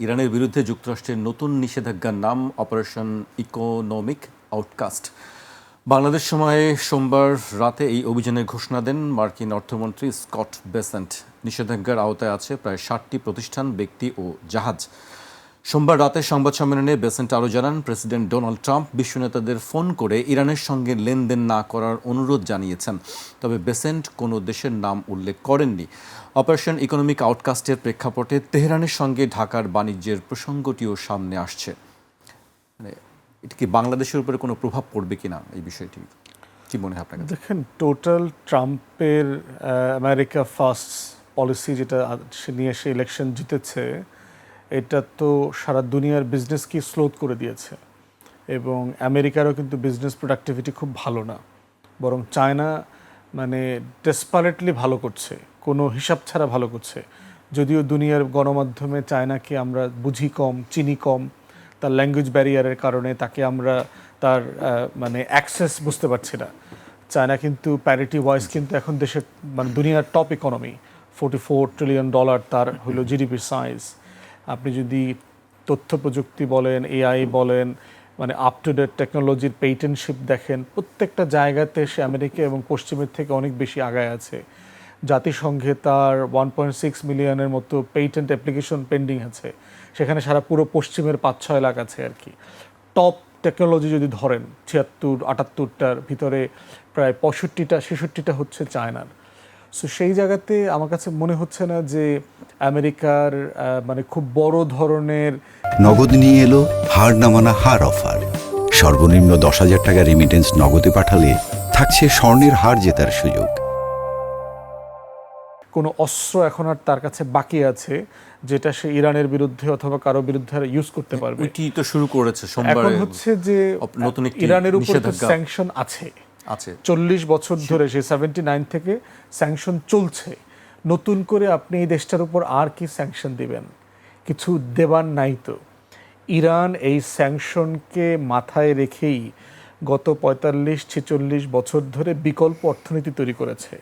ইরানের বিরুদ্ধে যুক্তরাষ্ট্রের নতুন নিষেধাজ্ঞার নাম অপারেশন ইকোনমিক আউটকাস্ট। বাংলাদেশ সময়ে সোমবার রাতে এই অভিযানের ঘোষণা দেন মার্কিন অর্থমন্ত্রী স্কট বেসেন্ট। নিষেধাজ্ঞার আওতায় আছে প্রায় 60টি প্রতিষ্ঠান, ব্যক্তি ও জাহাজ। সোমবার রাতে সংবাদ সম্মেলনে বেসেন্ট আরও জানান, প্রেসিডেন্ট ডোনাল্ড ট্রাম্প বিশ্ব নেতাদের ফোন করে ইরানের সঙ্গে লেনদেন না করার অনুরোধ জানিয়েছেন। তবে বেসেন্ট কোনো দেশের নাম উল্লেখ করেননি। অপারেশন ইকোনমিক আউটকাস্টের প্রেক্ষাপটে তেহরানের সঙ্গে ঢাকার বাণিজ্যের প্রসঙ্গটিও সামনে আসছে। মানে এটা কি বাংলাদেশের উপরে কোনো প্রভাব পড়বে কিনা, এই বিষয়টি কি মনে হয় আপনার? দেখেন, টোটাল ট্রাম্পের আমেরিকা ফার্স্ট পলিসি যেটা নিয়ে সে ইলেকশন জিতেছে, এটা তো সারা দুনিয়ার বিজনেসকে স্লোথ করে দিয়েছে। এবং আমেরিকারও কিন্তু বিজনেস প্রোডাক্টিভিটি খুব ভালো না, বরং চায়না মানে ডেসপারেটলি ভালো করছে, কোনো হিসাব ছাড়া ভালো করছে। যদিও দুনিয়ার গণমাধ্যমে চায়নাকে আমরা বুঝি কম, চিনি কম, তার ল্যাঙ্গুয়েজ ব্যারিয়ারের কারণে তাকে আমরা তার মানে অ্যাক্সেস বুঝতে পারছি না। চায়না কিন্তু প্যারিটি ওয়াইজ কিন্তু এখন দেশের মানে দুনিয়ার টপ ইকোনমি, $44 ট্রিলিয়ন তার হলো জিডিপির সাইজ। আপনি যদি তথ্য প্রযুক্তি বলেন, এআই বলেন, মানে আপ টু ডেট টেকনোলজির পেটেন্টশিপ দেখেন, প্রত্যেকটা জায়গাতে সে আমেরিকা এবং পশ্চিমের থেকে অনেক বেশি আগায় আছে। জাতিসংঘে তার 1.6 মিলিয়নের মতো পেটেন্ট অ্যাপ্লিকেশন পেন্ডিং আছে, সেখানে সারা পুরো পশ্চিমের 5-6 লাখ আছে আর কি। টপ টেকনোলজি যদি ধরেন 76-78টার ভিতরে প্রায় 65-66টা হচ্ছে চায়নার। সো সেই জায়গাতে আমার কাছে মনে হচ্ছে না যে আমেরিকার মানে খুব বড় ধরনের নগদ নিয়ে এলো হার না মানা হার অফার। সর্বনিম্ন 10,000 টাকা রেমিটেন্স নগদে পাঠালে থাকছে স্বর্ণের হার জেতার সুযোগ। কোনো অস্ত্র এখন আর তার কাছে বাকি আছে যেটা সে ইরানের বিরুদ্ধে অথবা কারো বিরুদ্ধে ইউজ করতে পারবে। এটি তো শুরু করেছে সোমবার। এখন হচ্ছে যে নতুন একটি ইরানের উপর নিষেধাজ্ঞা স্যাংশন আছে 40 বছর ধরে, সেই 79 থেকে স্যাংশন চলছে। নতুন করে আপনি এই দেশটার উপর আর কি স্যাংশন দিবেন? কিছু দেবার নাই তো। ইরান এই স্যাংশনকে মাথায় রেখেই গত 45-46 বছর ধরে বিকল্প অর্থনীতি তৈরি করেছে।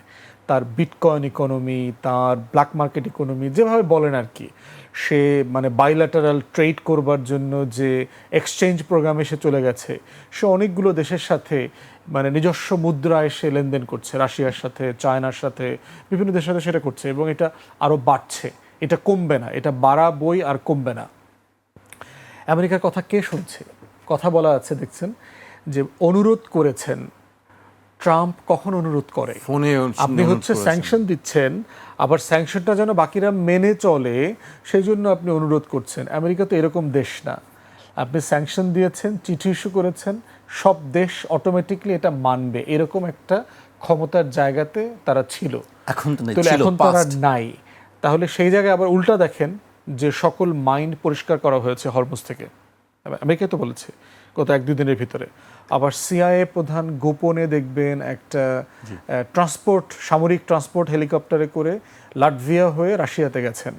তার বিটকয়েন ইকোনমি, তার ব্ল্যাক মার্কেট ইকোনমি, যেভাবে বলেন আর কি, সে মানে বাইল্যাটারাল ট্রেড করবার জন্য যে এক্সচেঞ্জ প্রোগ্রামে সে চলে গেছে। সে অনেকগুলো দেশের সাথে মানে নিজস্ব মুদ্রায় সে লেনদেন করছে, রাশিয়ার সাথে, চায়নার সাথে, বিভিন্ন দেশের সাথে সেটা করছে এবং এটা আরও বাড়ছে, এটা কমবে না, এটা বাড়াবই আর কমবে না। আমেরিকার কথা কে শুনছে? কথা বলা আছে দেখছেন যে অনুরোধ করেছেন। ট্রাম্প কখন অনুরোধ করে? ফোনে আপনি হচ্ছে স্যাংশন দিচ্ছেন, আবার স্যাংশনটা যেন বাকিরা মেনে চলে সেই জন্য আপনি অনুরোধ করছেন। আমেরিকা তো এরকম দেশ না। আপনি স্যাংশন দিয়েছেন, চিঠি ইস্যু করেছেন, সব দেশ অটোমেটিকলি এটা মানবে, এরকম একটা ক্ষমতার জায়গাতে তারা ছিল। এখন তারা নাই। তাহলে সেই জায়গায় আবার উল্টা দেখেন যে সকল মাইন্ড পরিষ্কার করা হয়েছে হরমুজ থেকে, আমেরিকা তো বলেছে গত 1-2 দিনের ভিতরে। আবার সিআইএ প্রধান গোপনে দেখবেন একটা সামরিক ট্রান্সপোর্ট হেলিকপ্টারে করে লাটভিয়া হয়ে রাশিয়াতে গেছেন।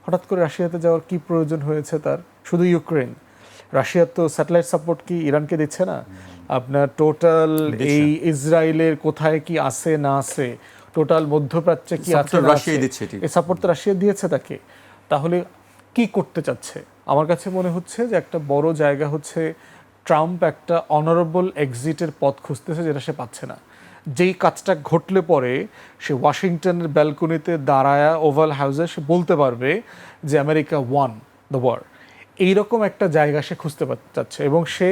হঠাৎ করে রাশিয়াতে যাওয়ার কি প্রয়োজন হয়েছে তার? শুধু ইউক্রেন। রাশিয়ার তো স্যাটেলাইট সাপোর্ট কি ইরানকে দিচ্ছে না? আপনার টোটাল এই ইসরায়েলের কোথায় কি আছে না আছে, টোটাল মধ্যপ্রাচ্যে কি আছে না আছে, এই সাপোর্ট তো রাশিয়া দিয়েছে তাকে। তাহলে কি করতে চাচ্ছে? আমার কাছে মনে হচ্ছে যে একটা বড় জায়গা হচ্ছে ট্রাম্প একটা অনারেবল এক্সিটের পথ খুঁজতেছে, যেটা সে পাচ্ছে না। যেই কাজটা ঘটলে পরে সে ওয়াশিংটনের ব্যালকনিতে দাঁড়ায়া ওভাল হাউসে সে বলতে পারবে যে আমেরিকা ওয়ান দ্য ওয়ার। এইরকম একটা জায়গা সে খুঁজতে চাচ্ছে। এবং সে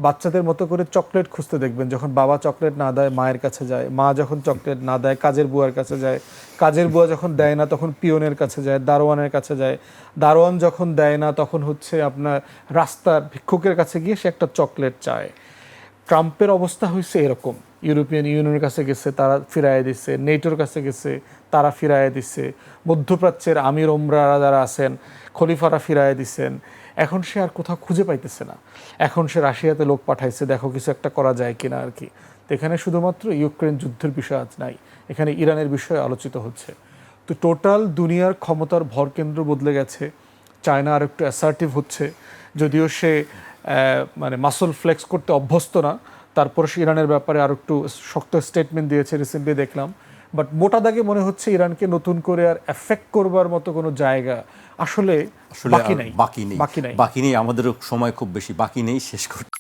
বাচ্চাদের মতো করে চকলেট খুঁজতে দেখবেন, যখন বাবা চকলেট না দেয় মায়ের কাছে যায়, মা যখন চকলেট না দেয় কাজের বুয়ার কাছে যায়, কাজের বুয়া যখন দেয় না তখন পিয়নের কাছে যায়, দারোয়ানের কাছে যায়, দারোয়ান যখন দেয় না তখন হচ্ছে আপনার রাস্তার ভিক্ষুকের কাছে গিয়ে সে একটা চকলেট চায়। ট্রাম্পের অবস্থা হয়েছে এরকম। ইউরোপিয়ান ইউনিয়নের কাছে গেছে, তারা ফিরাইয়ে দিচ্ছে, নেটোর কাছে গেছে, তারা ফিরাইয়ে দিচ্ছে, মধ্যপ্রাচ্যের আমির ওমরারা যারা আছেন খলিফারা ফিরাইয়ে দিচ্ছেন। এখন সে আর কোথাও খুঁজে পাইতেছে না। এখন সে রাশিয়াতে লোক পাঠাইছে, দেখো কিছু একটা করা যায় কিনা আর কি। তো এখানে শুধুমাত্র ইউক্রেন যুদ্ধের বিষয় আজ নাই, এখানে ইরানের বিষয়ে আলোচিত হচ্ছে। তো টোটাল দুনিয়ার ক্ষমতার ভরকেন্দ্র বদলে গেছে। চায়না আর একটু অ্যাসার্টিভ হচ্ছে, যদিও সে মানে মাসল ফ্লেক্স করতে অভ্যস্ত না, তারপর সে ইরানের ব্যাপারে আর একটু শক্ত স্টেটমেন্ট দিয়েছে রিসেন্টলি দেখলাম। বাট মোটা দাগে মনে হচ্ছে ইরানকে নতুন করে আর এফেক্ট করবার মতো কোনো জায়গা আসলে আসলে বাকি আর নাই। বাকি নেই, আমাদেরও সময় খুব বেশি বাকি নেই শেষ করতে।